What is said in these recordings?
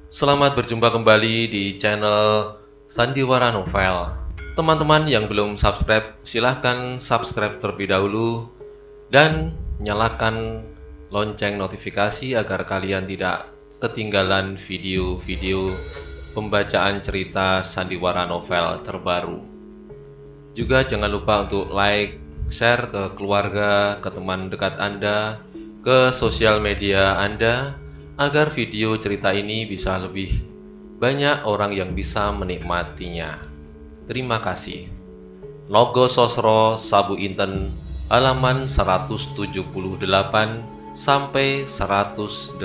Selamat berjumpa kembali di channel Sandiwara Novel. Teman-teman yang belum subscribe, silahkan subscribe terlebih dahulu dan nyalakan lonceng notifikasi agar kalian tidak ketinggalan video-video pembacaan cerita Sandiwara Novel terbaru. Juga jangan lupa untuk like, share ke keluarga, ke teman dekat Anda, ke sosial media Anda, agar video cerita ini bisa lebih banyak orang yang bisa menikmatinya. Terima kasih. Logo Sosro Sabu Inten, halaman 178 sampai 188.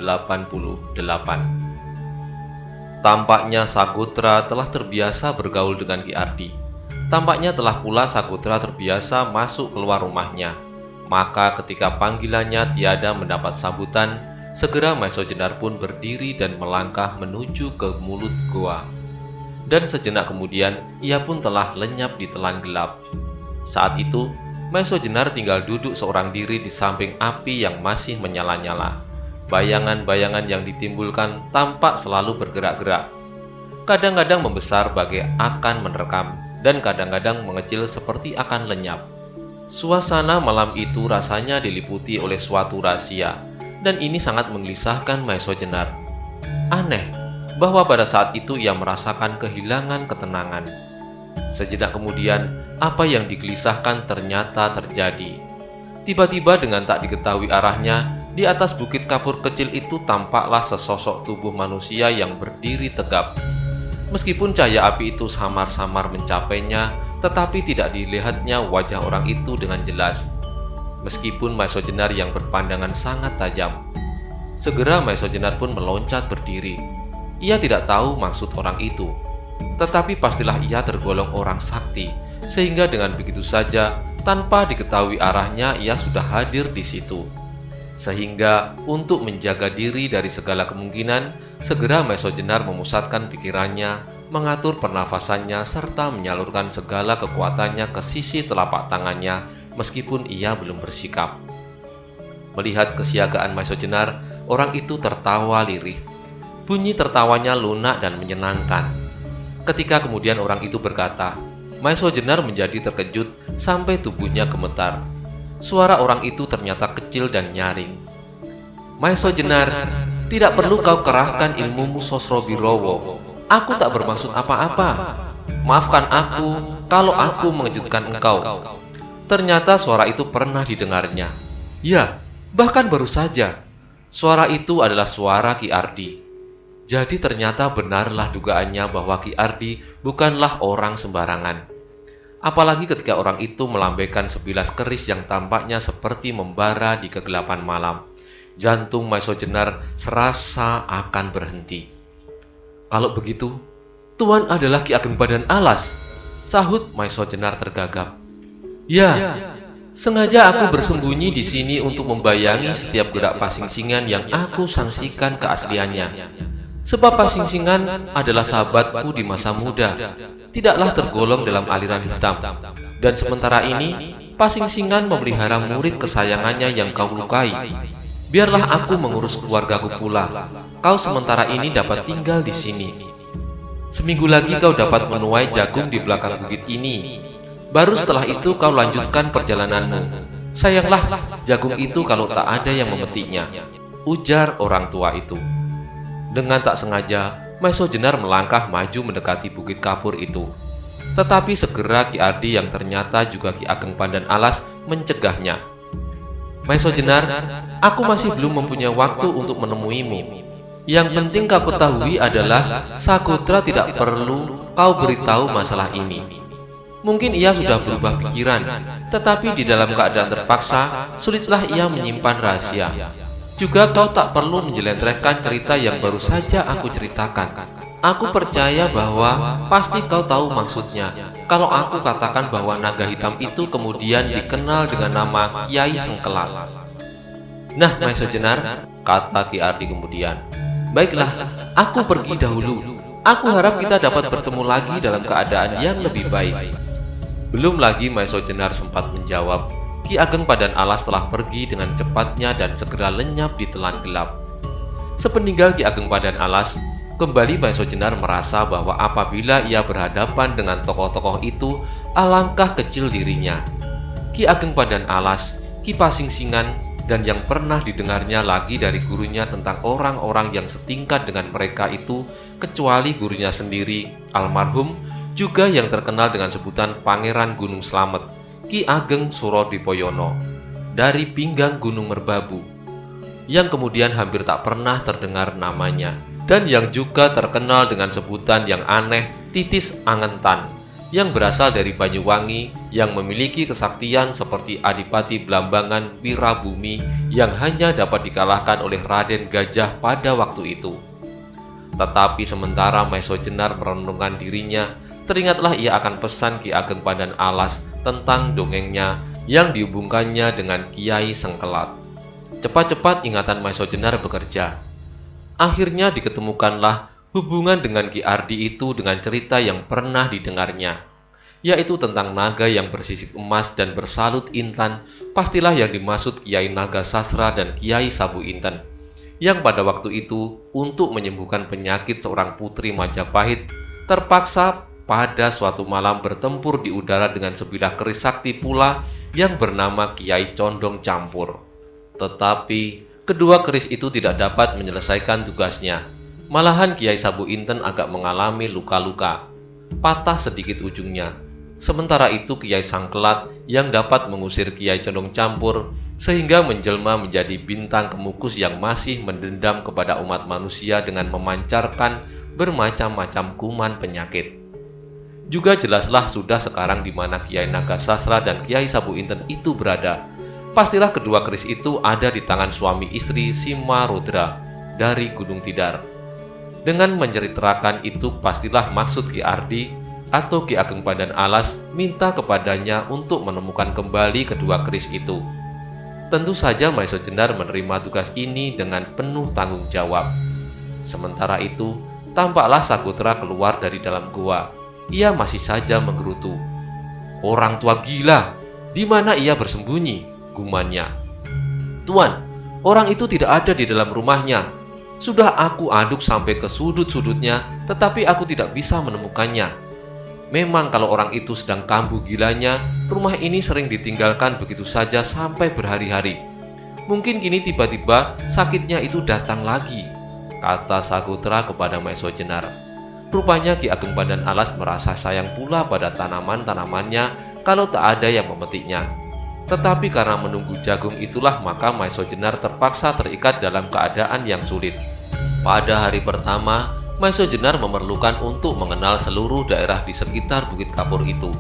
Tampaknya Sakutra telah terbiasa bergaul dengan Ki Ardi. Tampaknya telah pula Sakutra terbiasa masuk keluar rumahnya. Maka ketika panggilannya tiada mendapat sambutan, segera Maiso Jenar pun berdiri dan melangkah menuju ke mulut goa. Dan sejenak kemudian, ia pun telah lenyap di telan gelap. Saat itu, Maiso Jenar tinggal duduk seorang diri di samping api yang masih menyala-nyala. Bayangan-bayangan yang ditimbulkan tampak selalu bergerak-gerak. Kadang-kadang membesar bagai akan menerkam, dan kadang-kadang mengecil seperti akan lenyap. Suasana malam itu rasanya diliputi oleh suatu rahasia, dan ini sangat menggelisahkan Maiso Jenar. Aneh, bahwa pada saat itu ia merasakan kehilangan ketenangan. Sejenak kemudian, apa yang digelisahkan ternyata terjadi. Tiba-tiba dengan tak diketahui arahnya, di atas bukit kapur kecil itu tampaklah sesosok tubuh manusia yang berdiri tegap. Meskipun cahaya api itu samar-samar mencapainya, tetapi tidak dilihatnya wajah orang itu dengan jelas. Meskipun Maiso Jenar yang berpandangan sangat tajam. Segera Maiso Jenar pun meloncat berdiri. Ia tidak tahu maksud orang itu. Tetapi pastilah ia tergolong orang sakti, sehingga dengan begitu saja, tanpa diketahui arahnya, ia sudah hadir di situ. Sehingga untuk menjaga diri dari segala kemungkinan, segera Maiso Jenar memusatkan pikirannya, mengatur pernafasannya, serta menyalurkan segala kekuatannya ke sisi telapak tangannya, meskipun ia belum bersikap. Melihat kesiagaan Maiso Jenar, orang itu tertawa lirih. Bunyi tertawanya lunak dan menyenangkan. Ketika kemudian orang itu berkata, Maiso Jenar menjadi terkejut sampai tubuhnya gemetar. Suara orang itu ternyata kecil dan nyaring. Maiso Jenar, tidak perlu kau kerahkan ilmumu Sosrobirowo. Aku tak bermaksud apa-apa. Maafkan aku kalau aku mengejutkan engkau. Ternyata suara itu pernah didengarnya. Ya, bahkan baru saja. Suara itu adalah suara Ki Ardi. Jadi ternyata benarlah dugaannya bahwa Ki Ardi bukanlah orang sembarangan. Apalagi ketika orang itu melambaikan sebilas keris yang tampaknya seperti membara di kegelapan malam. Jantung Maiso Jenar serasa akan berhenti. Kalau begitu, Tuan adalah Ki Ageng Badan Alas, sahut Maiso Jenar tergagap. Ya, sengaja aku bersembunyi di sini untuk membayangi setiap gerak pasing-singan yang aku sangsikan keasliannya. Sebab pasing-singan adalah sahabatku di masa muda, tidaklah tergolong dalam aliran hitam. Dan sementara ini, pasing-singan memelihara murid kesayangannya yang kau lukai. Biarlah aku mengurus keluargaku pula. Kau sementara ini dapat tinggal di sini. Seminggu lagi kau dapat menuai jagung di belakang bukit ini. Baru setelah itu kau lanjutkan perjalananmu. Sayanglah jagung itu kalau tak ada yang memetiknya, ujar orang tua itu. Dengan tak sengaja, Maiso Jenar melangkah maju mendekati bukit kapur itu. Tetapi segera Ki Ardi yang ternyata juga Ki Ageng Pandan Alas mencegahnya. Maiso Jenar, aku masih belum mempunyai waktu untuk menemuimu. Yang penting kau ketahui adalah Sakutra tidak perlu kau beritahu masalah ini. Mungkin ia sudah berubah pikiran, tetapi di dalam keadaan terpaksa, sulitlah ia menyimpan rahasia. Juga kau tak perlu menjelentrehkan cerita yang baru saja aku ceritakan. Aku percaya bahwa pasti kau tahu maksudnya. Kalau aku katakan bahwa naga hitam itu kemudian dikenal dengan nama Kiai Sengkelak. Nah, Maiso Jenar, kata Ki Ardi kemudian. Baiklah, aku pergi dahulu. Aku harap kita dapat bertemu lagi dalam keadaan yang lebih baik. Belum lagi Maiso Jenar sempat menjawab, Ki Ageng Pandan Alas telah pergi dengan cepatnya dan segera lenyap di telan gelap. Sepeninggal Ki Ageng Pandan Alas, Kembali Maeso Jenar merasa bahwa apabila ia berhadapan dengan tokoh-tokoh itu, alangkah kecil dirinya. Ki Ageng Pandan Alas, Ki Pasingsingan, dan yang pernah didengarnya lagi dari gurunya tentang orang-orang yang setingkat dengan mereka itu, kecuali gurunya sendiri, almarhum, juga yang terkenal dengan sebutan Pangeran Gunung Slamet, Ki Ageng Surodipoyono, dari pinggang Gunung Merbabu, yang kemudian hampir tak pernah terdengar namanya, dan yang juga terkenal dengan sebutan yang aneh Titis Angentan, yang berasal dari Banyuwangi, yang memiliki kesaktian seperti Adipati Blambangan Wirabumi yang hanya dapat dikalahkan oleh Raden Gajah pada waktu itu. Tetapi sementara Maeso Jenar merenungkan dirinya, teringatlah ia akan pesan Ki Ageng Pandan Alas tentang dongengnya yang dihubungkannya dengan Kiai Sengkelat. Cepat-cepat ingatan Maeso Jenar bekerja. Akhirnya diketemukanlah hubungan dengan Ki Ardi itu dengan cerita yang pernah didengarnya, yaitu tentang naga yang bersisik emas dan bersalut intan. Pastilah yang dimaksud Kiai Naga Sasra dan Kiai Sabu Inten, yang pada waktu itu untuk menyembuhkan penyakit seorang putri Majapahit terpaksa pada suatu malam bertempur di udara dengan sebilah keris sakti pula yang bernama Kiai Condong Campur. Tetapi kedua keris itu tidak dapat menyelesaikan tugasnya. Malahan Kiai Sabu Inten agak mengalami luka-luka, patah sedikit ujungnya. Sementara itu Kiai Sangkelat yang dapat mengusir Kiai Condong Campur sehingga menjelma menjadi bintang kemukus yang masih mendendam kepada umat manusia dengan memancarkan bermacam-macam kuman penyakit. Juga jelaslah sudah sekarang di mana Kiai Naga Sasra dan Kiai Sabu Inten itu berada. Pastilah kedua keris itu ada di tangan suami istri Simarodra dari Gunung Tidar. Dengan menceritakan itu, pastilah maksud Ki Ardi atau Ki Ageng Pandan Alas minta kepadanya untuk menemukan kembali kedua keris itu. Tentu saja Maeso Jenar menerima tugas ini dengan penuh tanggung jawab. Sementara itu, tampaklah Sagotra keluar dari dalam gua. Ia masih saja menggerutu. "Orang tua gila, di mana ia bersembunyi?" gumannya. "Tuan, orang itu tidak ada di dalam rumahnya. Sudah aku aduk sampai ke sudut-sudutnya, tetapi aku tidak bisa menemukannya. Memang kalau orang itu sedang kambuh gilanya, rumah ini sering ditinggalkan begitu saja sampai berhari-hari. Mungkin kini tiba-tiba sakitnya itu datang lagi," kata Sagotra kepada Maeso Jenar. Rupanya Ki Ageng Pandan Alas merasa sayang pula pada tanaman-tanamannya kalau tak ada yang memetiknya. Tetapi karena menunggu jagung itulah maka Maeso Jenar terpaksa terikat dalam keadaan yang sulit. Pada hari pertama, Maeso Jenar memerlukan untuk mengenal seluruh daerah di sekitar Bukit Kapur itu.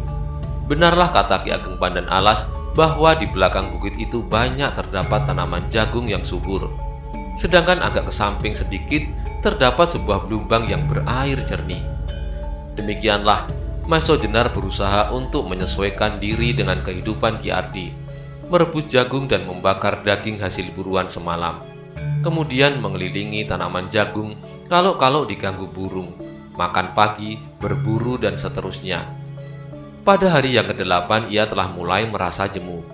Benarlah kata Ki Ageng Pandan Alas bahwa di belakang bukit itu banyak terdapat tanaman jagung yang subur. Sedangkan agak ke samping sedikit terdapat sebuah belumbang yang berair jernih. Demikianlah Maeso Jenar berusaha untuk menyesuaikan diri dengan kehidupan Ki Ardi, merebus jagung dan membakar daging hasil buruan semalam. Kemudian mengelilingi tanaman jagung kalau-kalau diganggu burung, makan pagi, berburu dan seterusnya. Pada hari yang ke-8 ia telah mulai merasa jemu.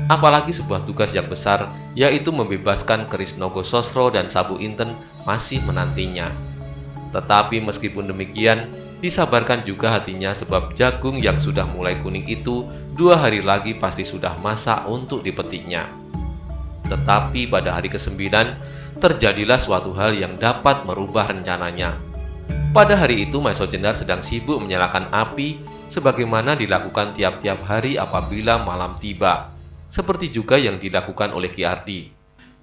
Apalagi sebuah tugas yang besar, yaitu membebaskan keris Nogososro dan Sabu Inten masih menantinya. Tetapi meskipun demikian, disabarkan juga hatinya sebab jagung yang sudah mulai kuning itu 2 hari lagi pasti sudah masak untuk dipetiknya. Tetapi pada hari ke-9, terjadilah suatu hal yang dapat merubah rencananya. Pada hari itu Maeso Jenar sedang sibuk menyalakan api sebagaimana dilakukan tiap-tiap hari apabila malam tiba, seperti juga yang dilakukan oleh Ki Ardi.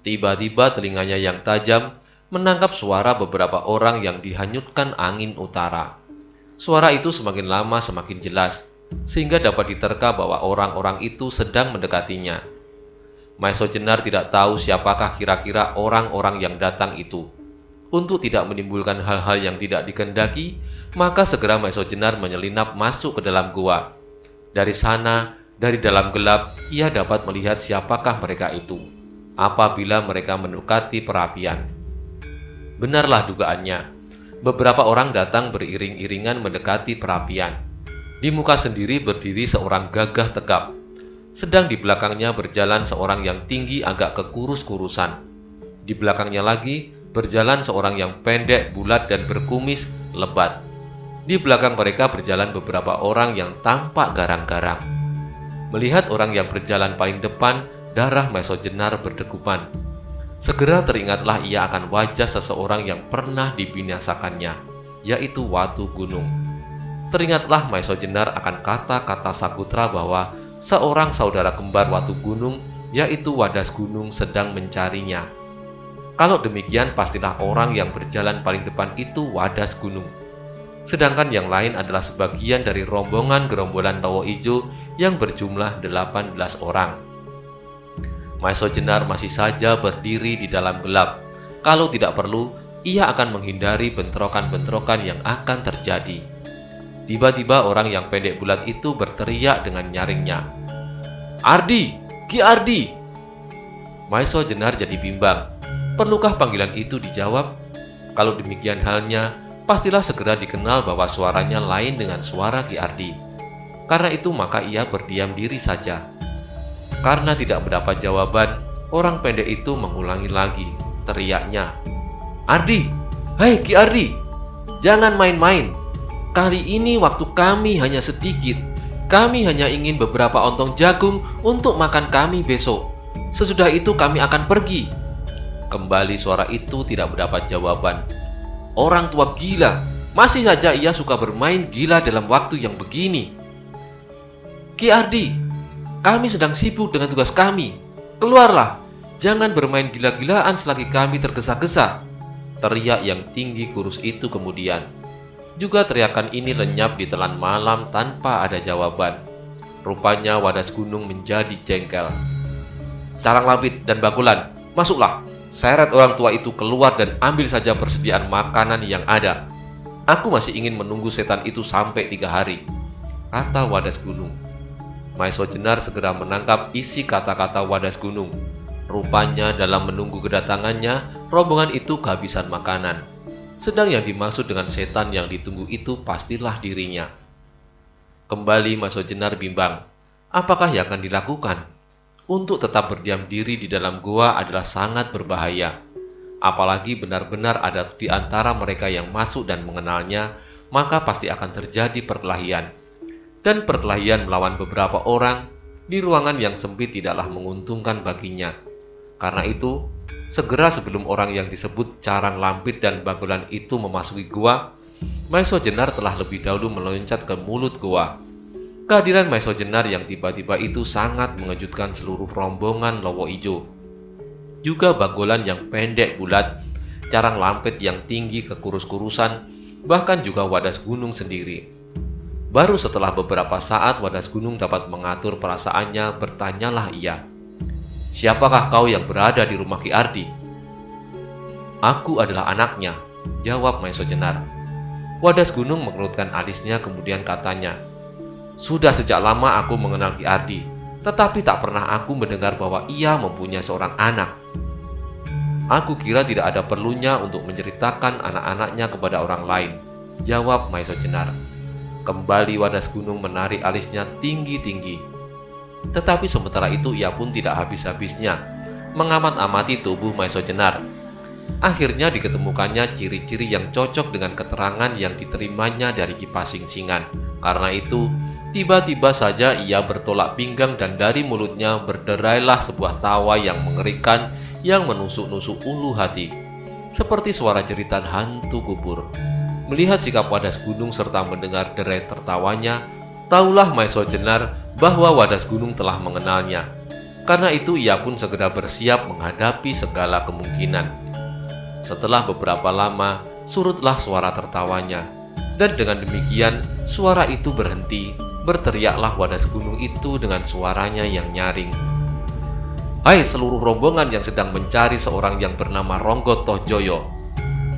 Tiba-tiba telinganya yang tajam menangkap suara beberapa orang yang dihanyutkan angin utara. Suara itu semakin lama semakin jelas, sehingga dapat diterka bahwa orang-orang itu sedang mendekatinya. Maeso Jenar tidak tahu siapakah kira-kira orang-orang yang datang itu. Untuk tidak menimbulkan hal-hal yang tidak dikehendaki, maka segera Maeso Jenar menyelinap masuk ke dalam gua. Dari sana, dari dalam gelap, ia dapat melihat siapakah mereka itu apabila mereka mendekati perapian. Benarlah dugaannya. Beberapa orang datang beriring-iringan mendekati perapian. Di muka sendiri berdiri seorang gagah tegap. Sedang di belakangnya berjalan seorang yang tinggi agak kekurus-kurusan. Di belakangnya lagi Berjalan seorang yang pendek, bulat, dan berkumis lebat. Di belakang mereka berjalan beberapa orang yang tampak garang-garang. Melihat orang yang berjalan paling depan, darah Maison Jenar berdegupan. Segera teringatlah ia akan wajah seseorang yang pernah dibinasakannya, yaitu Watu Gunung. Teringatlah Maison Jenar akan kata-kata Sakutra bahwa seorang saudara kembar Watu Gunung, yaitu Wadas Gunung, sedang mencarinya. Kalau demikian, pastilah orang yang berjalan paling depan itu Wadas Gunung. Sedangkan yang lain adalah sebagian dari rombongan gerombolan Lowo Ijo yang berjumlah 18 orang. Maison Jenar masih saja berdiri di dalam gelap. Kalau tidak perlu, ia akan menghindari bentrokan-bentrokan yang akan terjadi. Tiba-tiba orang yang pendek bulat itu berteriak dengan nyaringnya, "Ardi! Ki Ardi!" Maison Jenar jadi bimbang. Perlukah panggilan itu dijawab? Kalau demikian halnya, pastilah segera dikenal bahwa suaranya lain dengan suara Ki Ardi. Karena itu maka ia berdiam diri saja. Karena tidak mendapat jawaban, orang pendek itu mengulangi lagi teriaknya, "Ardi! Hai Ki Ardi! Jangan main-main. Kali ini waktu kami hanya sedikit. Kami hanya ingin beberapa ontong jagung untuk makan kami besok. Sesudah itu kami akan pergi." Kembali suara itu tidak mendapat jawaban. Orang tua gila, masih saja ia suka bermain gila dalam waktu yang begini. "Ki Ardi, kami sedang sibuk dengan tugas kami. Keluarlah, jangan bermain gila-gilaan selagi kami tergesa-gesa," teriak yang tinggi kurus itu kemudian. Juga teriakan ini lenyap di telan malam tanpa ada jawaban. Rupanya Wadas Gunung menjadi jengkel. "Carang Lampit dan Bagolan, masuklah. Seret orang tua itu keluar dan ambil saja persediaan makanan yang ada. Aku masih ingin menunggu setan itu sampai 3 hari," kata Wadas Gunung. Maison Jenar segera menangkap isi kata-kata Wadas Gunung. Rupanya dalam menunggu kedatangannya, rombongan itu kehabisan makanan. Sedang yang dimaksud dengan setan yang ditunggu itu pastilah dirinya. Kembali Maison Jenar bimbang. Apakah yang akan dilakukan? Untuk tetap berdiam diri di dalam goa adalah sangat berbahaya. Apalagi benar-benar ada di antara mereka yang masuk dan mengenalnya, maka pasti akan terjadi perkelahian. Dan perkelahian melawan beberapa orang di ruangan yang sempit tidaklah menguntungkan baginya. Karena itu, segera sebelum orang yang disebut Carang Lampit dan Bagolan itu memasuki goa, Maison Jenar telah lebih dahulu meloncat ke mulut goa. Kehadiran Maison Jenar yang tiba-tiba itu sangat mengejutkan seluruh rombongan Lowo Ijo. Juga Bagolan yang pendek bulat, Carang Lampit yang tinggi kekurus-kurusan, bahkan juga Wadas Gunung sendiri. Baru setelah beberapa saat Wadas Gunung dapat mengatur perasaannya, bertanyalah ia, "Siapakah kau yang berada di rumah Ki Ardi?" "Aku adalah anaknya," jawab Maison Jenar. Wadas Gunung mengerutkan alisnya kemudian katanya, "Sudah sejak lama aku mengenal Ki Ardi, tetapi tak pernah aku mendengar bahwa ia mempunyai seorang anak. Aku kira tidak ada perlunya untuk menceritakan anak-anaknya kepada orang lain," jawab Maison Jenar. Kembali Wadas Gunung menarik alisnya tinggi-tinggi. Tetapi sementara itu ia pun tidak habis-habisnya mengamat-amati tubuh Maison Jenar. Akhirnya diketemukannya ciri-ciri yang cocok dengan keterangan yang diterimanya dari Ki Pasingsingan. Karena itu, tiba-tiba saja ia bertolak pinggang dan dari mulutnya berderailah sebuah tawa yang mengerikan yang menusuk-nusuk ulu hati, seperti suara jeritan hantu kubur. Melihat sikap Wadas Gunung serta mendengar derai tertawanya, tahulah Maison Jenar bahwa Wadas Gunung telah mengenalnya. Karena itu ia pun segera bersiap menghadapi segala kemungkinan. Setelah beberapa lama, surutlah suara tertawanya. Dan dengan demikian, suara itu berhenti. Berteriaklah Wadas Gunung itu dengan suaranya yang nyaring. "Hai seluruh rombongan yang sedang mencari seorang yang bernama Ronggo Tohjoyo.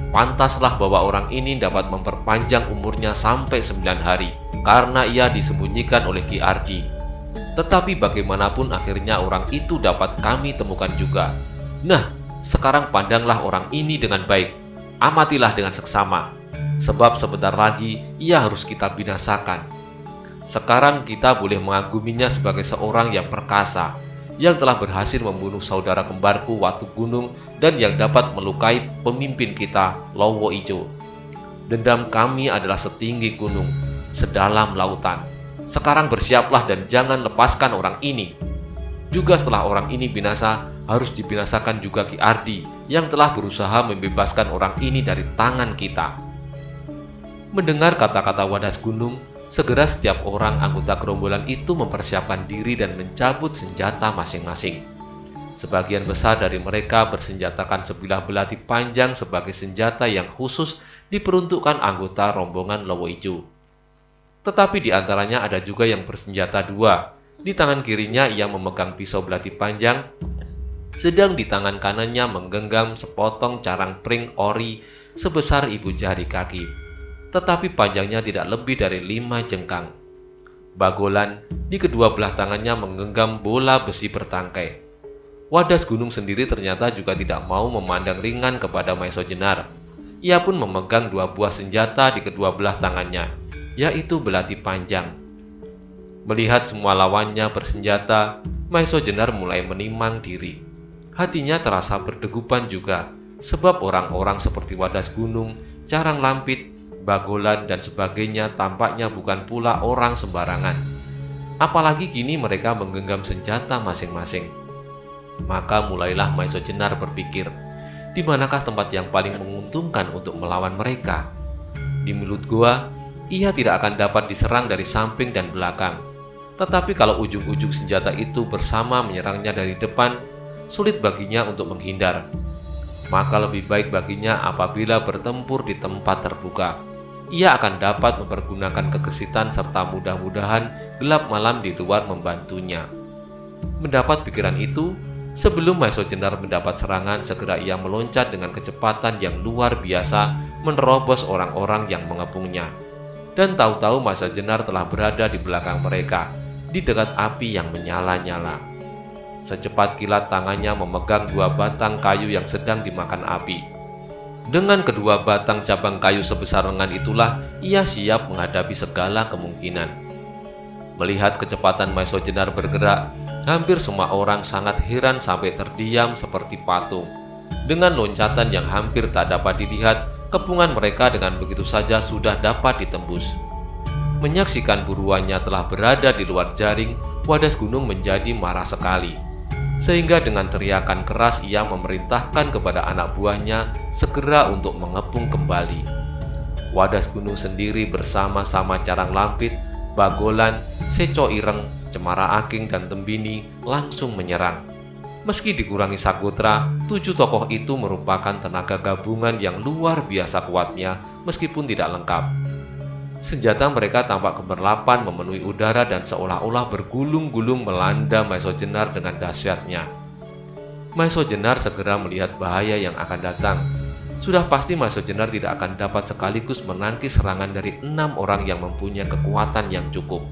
Pantaslah bahwa orang ini dapat memperpanjang umurnya sampai 9 hari, karena ia disembunyikan oleh Ki Ardi. Tetapi bagaimanapun akhirnya orang itu dapat kami temukan juga. Nah, sekarang pandanglah orang ini dengan baik, amatilah dengan seksama, sebab sebentar lagi ia harus kita binasakan. Sekarang kita boleh mengaguminya sebagai seorang yang perkasa, yang telah berhasil membunuh saudara kembarku Watu Gunung dan yang dapat melukai pemimpin kita, Lowo Ijo. Dendam kami adalah setinggi gunung, sedalam lautan. Sekarang bersiaplah dan jangan lepaskan orang ini. Juga setelah orang ini binasa, harus dibinasakan juga Ki Ardi yang telah berusaha membebaskan orang ini dari tangan kita." Mendengar kata-kata Wadas Gunung, segera setiap orang anggota gerombolan itu mempersiapkan diri dan mencabut senjata masing-masing. Sebagian besar dari mereka bersenjatakan sebilah belati panjang sebagai senjata yang khusus diperuntukkan anggota rombongan Lowo Ijo. Tetapi di antaranya ada juga yang bersenjata dua. Di tangan kirinya ia memegang pisau belati panjang, sedang di tangan kanannya menggenggam sepotong carang pring ori sebesar ibu jari kaki, tetapi panjangnya tidak lebih dari 5 jengkang. Bagolan di kedua belah tangannya menggenggam bola besi bertangkai. Wadas Gunung sendiri ternyata juga tidak mau memandang ringan kepada Maeso Jenar. Ia pun memegang 2 buah senjata di kedua belah tangannya, yaitu belati panjang. Melihat semua lawannya bersenjata, Maeso Jenar mulai menimang diri. Hatinya terasa berdegupan juga, sebab orang-orang seperti Wadas Gunung, Carang Lampit, Bagolan, dan sebagainya tampaknya bukan pula orang sembarangan. Apalagi kini mereka menggenggam senjata masing-masing. Maka mulailah Maeso Jenar berpikir, di manakah tempat yang paling menguntungkan untuk melawan mereka? Di mulut gua, ia tidak akan dapat diserang dari samping dan belakang. Tetapi kalau ujung-ujung senjata itu bersama menyerangnya dari depan, sulit baginya untuk menghindar. Maka lebih baik baginya apabila bertempur di tempat terbuka. Ia akan dapat mempergunakan kegesitan serta mudah-mudahan gelap malam di luar membantunya. Mendapat pikiran itu, sebelum Maeso Jenar mendapat serangan, segera ia meloncat dengan kecepatan yang luar biasa menerobos orang-orang yang mengepungnya. Dan tahu-tahu Maeso Jenar telah berada di belakang mereka, di dekat api yang menyala-nyala. Secepat kilat tangannya memegang 2 batang kayu yang sedang dimakan api. Dengan kedua batang cabang kayu sebesar lengan itulah ia siap menghadapi segala kemungkinan. Melihat kecepatan Maeso Jenar bergerak, hampir semua orang sangat heran sampai terdiam seperti patung. Dengan loncatan yang hampir tak dapat dilihat, kepungan mereka dengan begitu saja sudah dapat ditembus. Menyaksikan buruannya telah berada di luar jaring, Wadas Gunung menjadi marah sekali. Sehingga dengan teriakan keras ia memerintahkan kepada anak buahnya segera untuk mengepung kembali. Wadas Gunung sendiri bersama-sama Carang Lampit, Bagolan, Seco Ireng, Cemara Aking, dan Tembini langsung menyerang. Meski dikurangi Sagotra, 7 tokoh itu merupakan tenaga gabungan yang luar biasa kuatnya meskipun tidak lengkap. Senjata mereka tampak gemerlapan memenuhi udara dan seolah-olah bergulung-gulung melanda Maeso Jenar dengan dahsyatnya. Maeso Jenar segera melihat bahaya yang akan datang. Sudah pasti Maeso Jenar tidak akan dapat sekaligus menangkis serangan dari 6 orang yang mempunyai kekuatan yang cukup.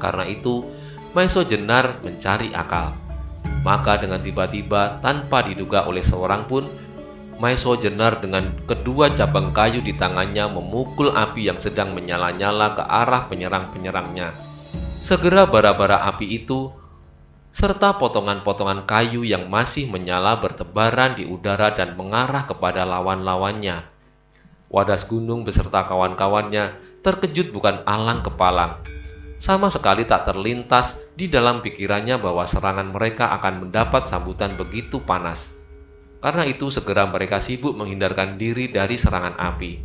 Karena itu, Maeso Jenar mencari akal. Maka dengan tiba-tiba, tanpa diduga oleh seorang pun, Maeso Jenar dengan kedua cabang kayu di tangannya memukul api yang sedang menyala-nyala ke arah penyerang-penyerangnya. Segera bara-bara api itu, serta potongan-potongan kayu yang masih menyala bertebaran di udara dan mengarah kepada lawan-lawannya. Wadas Gunung beserta kawan-kawannya terkejut bukan alang kepalang. Sama sekali tak terlintas di dalam pikirannya bahwa serangan mereka akan mendapat sambutan begitu panas. Karena itu segera mereka sibuk menghindarkan diri dari serangan api.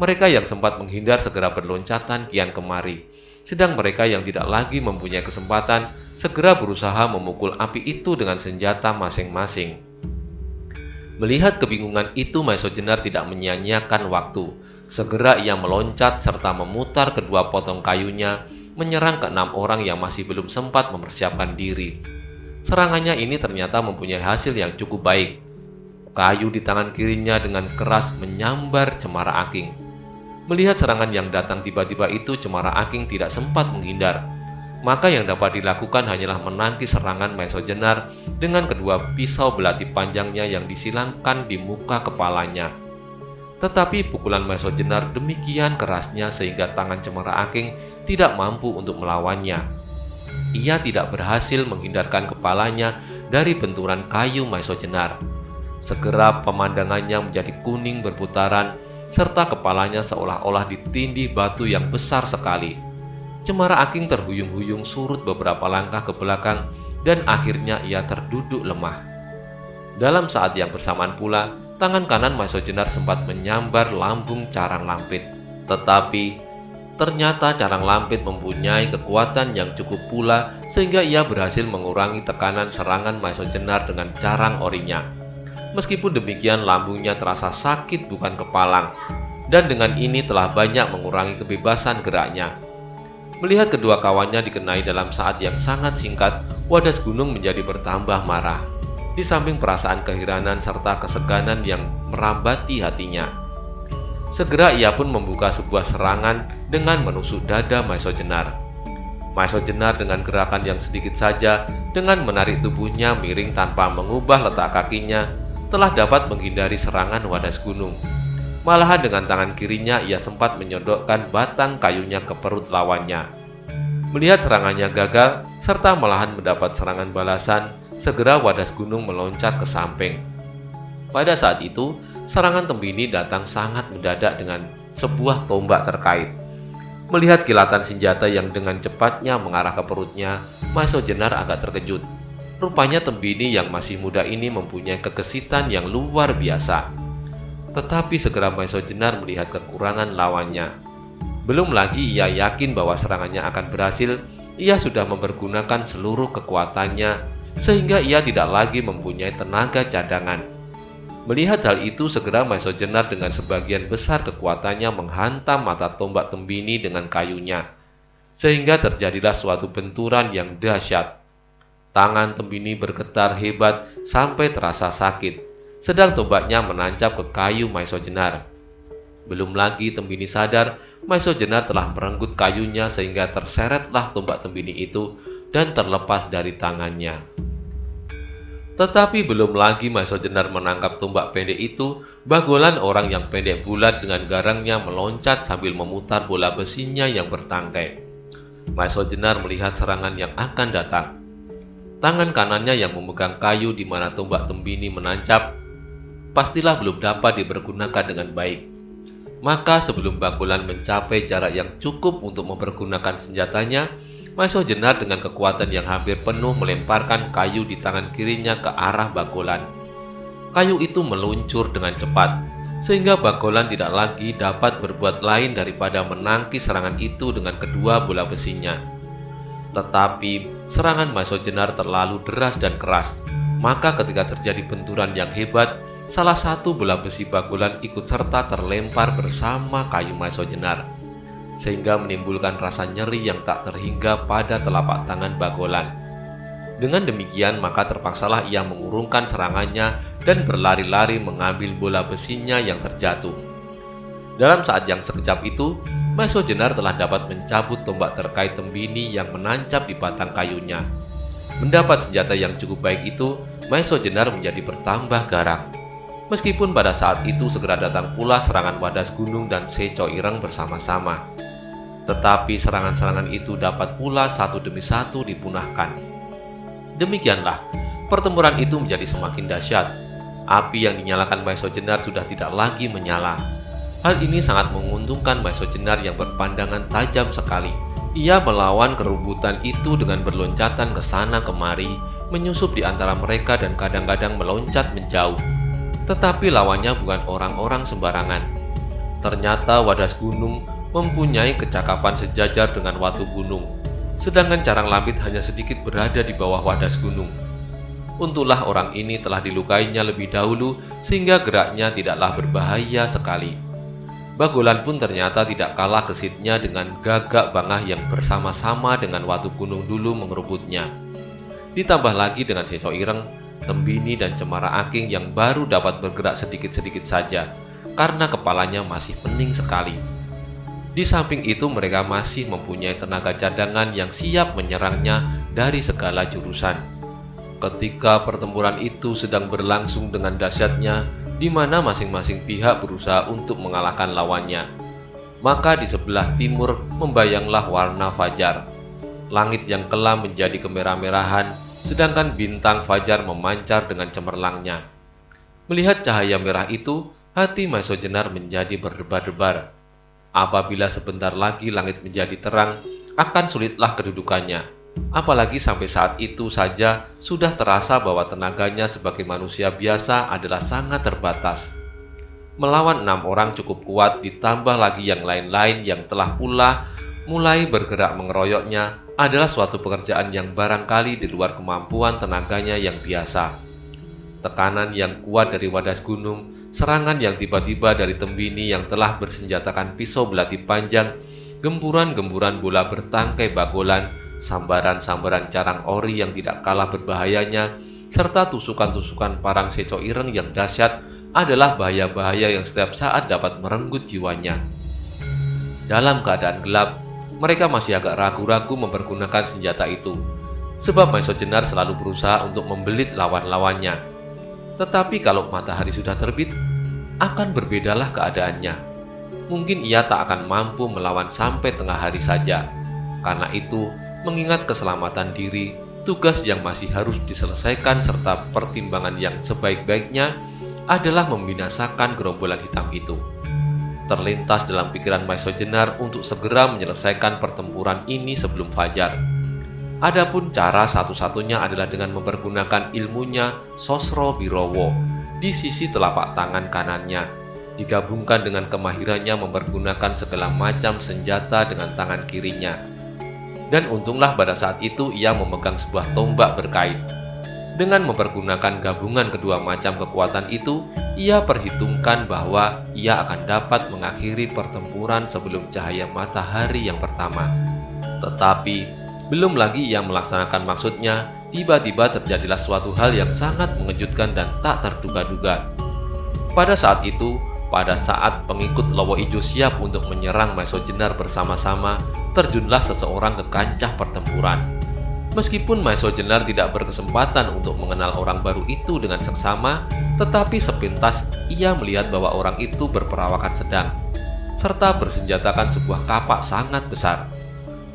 Mereka yang sempat menghindar segera berloncatan kian kemari, sedang mereka yang tidak lagi mempunyai kesempatan segera berusaha memukul api itu dengan senjata masing-masing. Melihat kebingungan itu, Maeso Jenar tidak menyia-nyiakan waktu. Segera ia meloncat serta memutar kedua potong kayunya, menyerang ke 6 orang yang masih belum sempat mempersiapkan diri. Serangannya ini ternyata mempunyai hasil yang cukup baik. Kayu di tangan kirinya dengan keras menyambar Cemara Aking. Melihat serangan yang datang tiba-tiba itu, Cemara Aking tidak sempat menghindar. Maka yang dapat dilakukan hanyalah menangkis serangan Maeso Jenar dengan kedua pisau belati panjangnya yang disilangkan di muka kepalanya. Tetapi pukulan Maeso Jenar demikian kerasnya sehingga tangan Cemara Aking tidak mampu untuk melawannya. ia tidak berhasil menghindarkan kepalanya dari benturan kayu Maesho Jenar. Segera pemandangannya menjadi kuning berputaran, serta kepalanya seolah-olah ditindih batu yang besar sekali. Cemara Aking terhuyung-huyung surut beberapa langkah ke belakang dan akhirnya ia terduduk lemah. Dalam saat yang bersamaan pula, tangan kanan Maesho Jenar sempat menyambar lambung Carang Lampit. Tetapi ternyata Carang Lampit mempunyai kekuatan yang cukup pula sehingga ia berhasil mengurangi tekanan serangan Maesho Jenar dengan carang orinya. Meskipun demikian, lambungnya terasa sakit bukan kepalang, dan dengan ini telah banyak mengurangi kebebasan geraknya. Melihat kedua kawannya dikenai dalam saat yang sangat singkat, Wadas Gunung menjadi bertambah marah. Di samping perasaan keheranan serta keseganan yang merambati hatinya, segera ia pun membuka sebuah serangan dengan menusuk dada Maesho Jenar. Maesho Jenar dengan gerakan yang sedikit saja, dengan menarik tubuhnya miring tanpa mengubah letak kakinya, telah dapat menghindari serangan Wadas Gunung. Malahan dengan tangan kirinya ia sempat menyodokkan batang kayunya ke perut lawannya. Melihat serangannya gagal, serta malahan mendapat serangan balasan, segera Wadas Gunung meloncat ke samping. Pada saat itu, serangan Tembini datang sangat mendadak dengan sebuah tombak terkait. Melihat kilatan senjata yang dengan cepatnya mengarah ke perutnya, Maesho Jenar agak terkejut. Rupanya Tembini yang masih muda ini mempunyai kegesitan yang luar biasa. Tetapi segera Maesho Jenar melihat kekurangan lawannya. Belum lagi ia yakin bahwa serangannya akan berhasil, ia sudah mempergunakan seluruh kekuatannya, sehingga ia tidak lagi mempunyai tenaga cadangan. Melihat hal itu, segera Maesho Jenar dengan sebagian besar kekuatannya menghantam mata tombak Tembini dengan kayunya, sehingga terjadilah suatu benturan yang dahsyat. Tangan Tembini bergetar hebat sampai terasa sakit, sedang tombaknya menancap ke kayu Maesho Jenar. Belum lagi Tembini sadar, Maesho Jenar telah merenggut kayunya sehingga terseretlah tombak Tembini itu dan terlepas dari tangannya. Tetapi belum lagi Maesho Jenar menangkap tombak pendek itu, Bagolan, orang yang pendek bulat dengan garangnya, meloncat sambil memutar bola besinya yang bertangkai. Maesho Jenar melihat serangan yang akan datang. Tangan kanannya yang memegang kayu di mana tombak Tembini menancap, pastilah belum dapat dipergunakan dengan baik. Maka sebelum Bagolan mencapai jarak yang cukup untuk mempergunakan senjatanya, Maesho Jenar dengan kekuatan yang hampir penuh melemparkan kayu di tangan kirinya ke arah Bagolan. Kayu itu meluncur dengan cepat, sehingga Bagolan tidak lagi dapat berbuat lain daripada menangkis serangan itu dengan kedua bola besinya. Tetapi serangan Maesho Jenar terlalu deras dan keras, maka ketika terjadi benturan yang hebat, salah satu bola besi Bagolan ikut serta terlempar bersama kayu Maesho Jenar, sehingga menimbulkan rasa nyeri yang tak terhingga pada telapak tangan Bagolan. Dengan demikian, maka terpaksalah ia mengurungkan serangannya dan berlari-lari mengambil bola besinya yang terjatuh. Dalam saat yang sekejap itu, Maesho Jenar telah dapat mencabut tombak terkait Tembini yang menancap di batang kayunya. Mendapat senjata yang cukup baik itu, Maesho Jenar menjadi bertambah garang. Meskipun pada saat itu segera datang pula serangan Wadas Gunung dan Seco Ireng bersama-sama, tetapi serangan-serangan itu dapat pula satu demi satu dipunahkan. Demikianlah, pertempuran itu menjadi semakin dahsyat. Api yang dinyalakan Maesho Jenar sudah tidak lagi menyala. Hal ini sangat menguntungkan Maesho Jenar yang berpandangan tajam sekali. Ia melawan kerubutan itu dengan berloncatan ke sana kemari, menyusup di antara mereka dan kadang-kadang meloncat menjauh. Tetapi lawannya bukan orang-orang sembarangan. Ternyata Wadas Gunung mempunyai kecakapan sejajar dengan Watu Gunung, sedangkan Carang Lampit hanya sedikit berada di bawah Wadas Gunung. Untunglah orang ini telah dilukainya lebih dahulu sehingga geraknya tidaklah berbahaya sekali. Bagolan pun ternyata tidak kalah gesitnya dengan Gagak Bangah yang bersama-sama dengan Watu Gunung dulu mengerebutnya. Ditambah lagi dengan Seco Ireng, Tembini dan Cemara Aking yang baru dapat bergerak sedikit-sedikit saja karena kepalanya masih pening sekali. Di samping itu mereka masih mempunyai tenaga cadangan yang siap menyerangnya dari segala jurusan. Ketika pertempuran itu sedang berlangsung dengan dahsyatnya, di mana masing-masing pihak berusaha untuk mengalahkan lawannya, maka di sebelah timur membayanglah warna fajar. Langit yang kelam menjadi kemerah-merahan, sedangkan bintang fajar memancar dengan cemerlangnya. Melihat cahaya merah itu, hati Maesho Jenar menjadi berdebar-debar. Apabila sebentar lagi langit menjadi terang, akan sulitlah kedudukannya. Apalagi sampai saat itu saja sudah terasa bahwa tenaganya sebagai manusia biasa adalah sangat terbatas. Melawan 6 orang cukup kuat, ditambah lagi yang lain-lain yang telah pula mulai bergerak mengeroyoknya adalah suatu pekerjaan yang barangkali di luar kemampuan tenaganya yang biasa. Tekanan yang kuat dari wadas gunung, serangan yang tiba-tiba dari Tembini yang telah bersenjatakan pisau belati panjang, gempuran-gempuran bola bertangkai bagolan, sambaran-sambaran carang ori yang tidak kalah berbahayanya, serta tusukan-tusukan parang seco ireng yang dahsyat adalah bahaya-bahaya yang setiap saat dapat merenggut jiwanya. Dalam keadaan gelap, mereka masih agak ragu-ragu mempergunakan senjata itu, sebab Maesho Jenar selalu berusaha untuk membelit lawan-lawannya. Tetapi kalau matahari sudah terbit, akan berbedalah keadaannya. Mungkin ia tak akan mampu melawan sampai tengah hari saja. Karena itu, mengingat keselamatan diri, tugas yang masih harus diselesaikan serta pertimbangan yang sebaik-baiknya adalah membinasakan gerombolan hitam itu. Terlintas dalam pikiran Maesho Jenar untuk segera menyelesaikan pertempuran ini sebelum fajar. Adapun cara satu-satunya adalah dengan mempergunakan ilmunya Sosro Birowo di sisi telapak tangan kanannya, digabungkan dengan kemahirannya mempergunakan segala macam senjata dengan tangan kirinya. Dan untunglah pada saat itu ia memegang sebuah tombak berkait. Dengan mempergunakan gabungan kedua macam kekuatan itu, ia perhitungkan bahwa ia akan dapat mengakhiri pertempuran sebelum cahaya matahari yang pertama. Tetapi, belum lagi ia melaksanakan maksudnya, tiba-tiba terjadilah suatu hal yang sangat mengejutkan dan tak terduga-duga. Pada saat itu, pada saat pengikut Lowo Ijo siap untuk menyerang Maesho Jenar bersama-sama, terjunlah seseorang ke kancah pertempuran. Meskipun Maesho Jenar tidak berkesempatan untuk mengenal orang baru itu dengan seksama, tetapi sepintas ia melihat bahwa orang itu berperawakan sedang, serta bersenjatakan sebuah kapak sangat besar.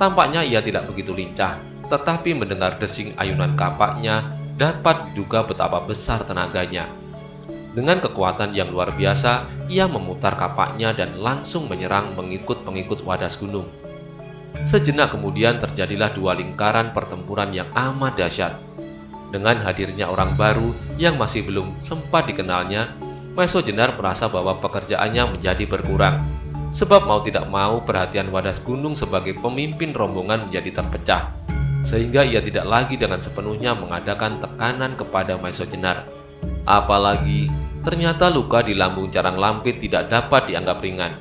Tampaknya ia tidak begitu lincah, tetapi mendengar desing ayunan kapaknya dapat diduga betapa besar tenaganya. Dengan kekuatan yang luar biasa, ia memutar kapaknya dan langsung menyerang pengikut-pengikut wadas gunung. Sejenak kemudian terjadilah dua lingkaran pertempuran yang amat dahsyat. Dengan hadirnya orang baru yang masih belum sempat dikenalnya, Maesho Jenar merasa bahwa pekerjaannya menjadi berkurang. Sebab mau tidak mau perhatian wadas gunung sebagai pemimpin rombongan menjadi terpecah, sehingga ia tidak lagi dengan sepenuhnya mengadakan tekanan kepada Maesho Jenar. Apalagi ternyata luka di lambung Carang Lampit tidak dapat dianggap ringan.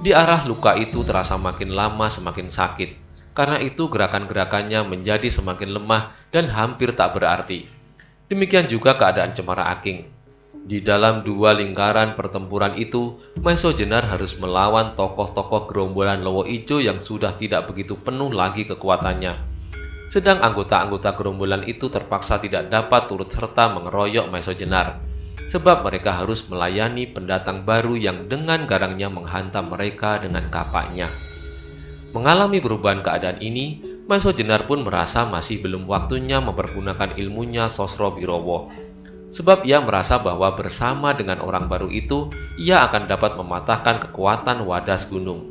Di arah luka itu terasa makin lama semakin sakit. Karena itu gerakan-gerakannya menjadi semakin lemah dan hampir tak berarti. Demikian juga keadaan Cemara Aking. Di dalam dua lingkaran pertempuran itu, Maesho Jenar harus melawan tokoh-tokoh gerombolan Lowo Ijo yang sudah tidak begitu penuh lagi kekuatannya. Sedang anggota-anggota gerombolan itu terpaksa tidak dapat turut serta mengeroyok Maesho Jenar, sebab mereka harus melayani pendatang baru yang dengan garangnya menghantam mereka dengan kapaknya. Mengalami perubahan keadaan ini, Maesho Jenar pun merasa masih belum waktunya mempergunakan ilmunya Sosro Birowo, sebab ia merasa bahwa bersama dengan orang baru itu, ia akan dapat mematahkan kekuatan wadas gunung.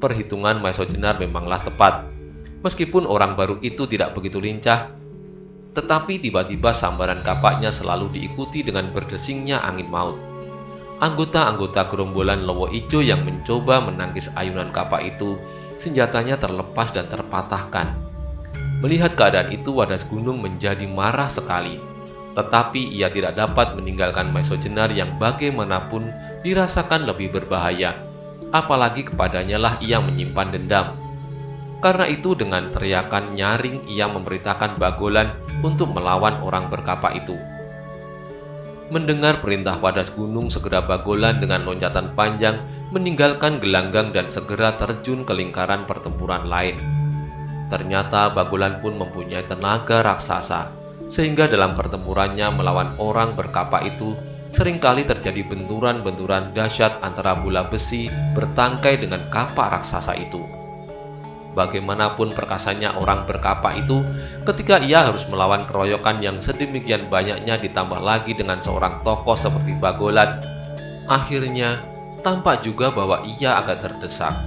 Perhitungan Maesho Jenar memanglah tepat. Meskipun orang baru itu tidak begitu lincah, tetapi tiba-tiba sambaran kapaknya selalu diikuti dengan berdesingnya angin maut. Anggota-anggota gerombolan Lowo Ijo yang mencoba menangkis ayunan kapak itu, senjatanya terlepas dan terpatahkan. Melihat keadaan itu, wadas gunung menjadi marah sekali. Tetapi ia tidak dapat meninggalkan Maesho Jenar yang bagaimanapun dirasakan lebih berbahaya. Apalagi kepadanya lah ia menyimpan dendam. Karena itu dengan teriakan nyaring ia memberitakan Bagolan untuk melawan orang berkapak itu. Mendengar perintah wadas gunung, segera Bagolan dengan loncatan panjang meninggalkan gelanggang dan segera terjun ke lingkaran pertempuran lain. Ternyata Bagolan pun mempunyai tenaga raksasa, sehingga dalam pertempurannya melawan orang berkapak itu seringkali terjadi benturan-benturan dahsyat antara bola besi bertangkai dengan kapak raksasa itu. Bagaimanapun perkasanya orang berkapak itu, ketika ia harus melawan keroyokan yang sedemikian banyaknya ditambah lagi dengan seorang tokoh seperti Bagolan, akhirnya tampak juga bahwa ia agak terdesak.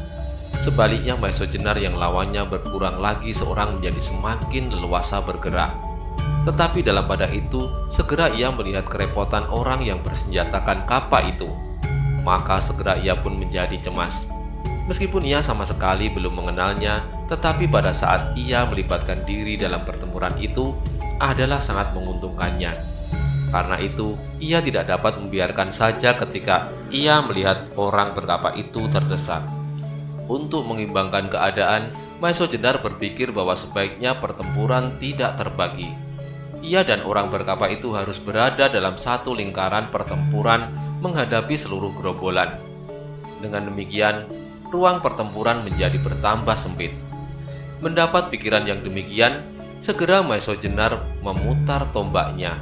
Sebaliknya Maesho Jenar yang lawannya berkurang lagi seorang menjadi semakin leluasa bergerak. Tetapi dalam pada itu, segera ia melihat kerepotan orang yang bersenjatakan kapak itu. Maka segera ia pun menjadi cemas. Meskipun ia sama sekali belum mengenalnya, tetapi pada saat ia melibatkan diri dalam pertempuran itu adalah sangat menguntungkannya. Karena itu, ia tidak dapat membiarkan saja ketika ia melihat orang berkapak itu terdesak. Untuk mengimbangkan keadaan, Maesho Jenar berpikir bahwa sebaiknya pertempuran tidak terbagi. Ia dan orang berkapak itu harus berada dalam satu lingkaran pertempuran menghadapi seluruh gerombolan. Dengan demikian, ruang pertempuran menjadi bertambah sempit. Mendapat pikiran yang demikian, segera Maesho Jenar memutar tombaknya,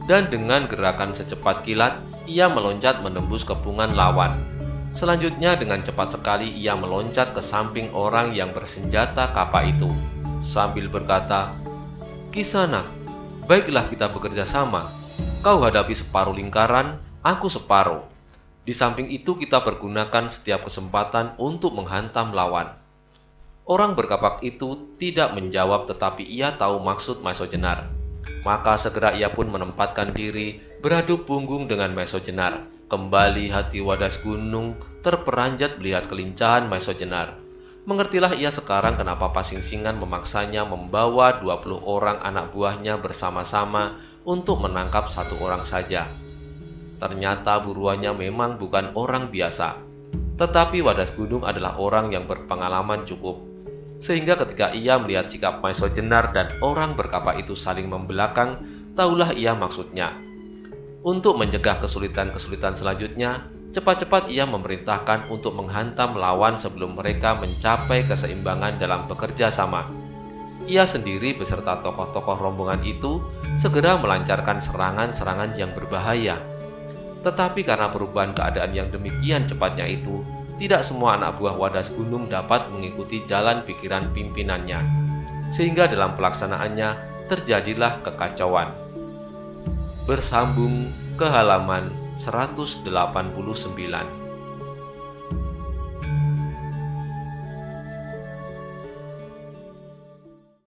dan dengan gerakan secepat kilat, ia meloncat menembus kepungan lawan. Selanjutnya dengan cepat sekali ia meloncat ke samping orang yang bersenjata kapak itu, sambil berkata, "Kisanak, baiklah kita bekerja sama. Kau hadapi separuh lingkaran, aku separuh. Di samping itu kita pergunakan setiap kesempatan untuk menghantam lawan." Orang berkapak itu tidak menjawab, tetapi ia tahu maksud Maesho Jenar. Maka segera ia pun menempatkan diri beradu punggung dengan Maesho Jenar. Kembali hati Wadas Gunung terperanjat melihat kelincahan Maesho Jenar. Mengertilah ia sekarang kenapa Pasingsingan memaksanya membawa 20 orang anak buahnya bersama-sama untuk menangkap satu orang saja. Ternyata buruannya memang bukan orang biasa, tetapi Wadas Gunung adalah orang yang berpengalaman cukup. Sehingga ketika ia melihat sikap Maesho Jenar dan orang berkapak itu saling membelakang, tahulah ia maksudnya. Untuk mencegah kesulitan-kesulitan selanjutnya, cepat-cepat ia memerintahkan untuk menghantam lawan sebelum mereka mencapai keseimbangan dalam bekerja sama. Ia sendiri beserta tokoh-tokoh rombongan itu segera melancarkan serangan-serangan yang berbahaya. Tetapi karena perubahan keadaan yang demikian cepatnya itu, tidak semua anak buah Wadas Gunung dapat mengikuti jalan pikiran pimpinannya, sehingga dalam pelaksanaannya terjadilah kekacauan. Bersambung ke halaman 189.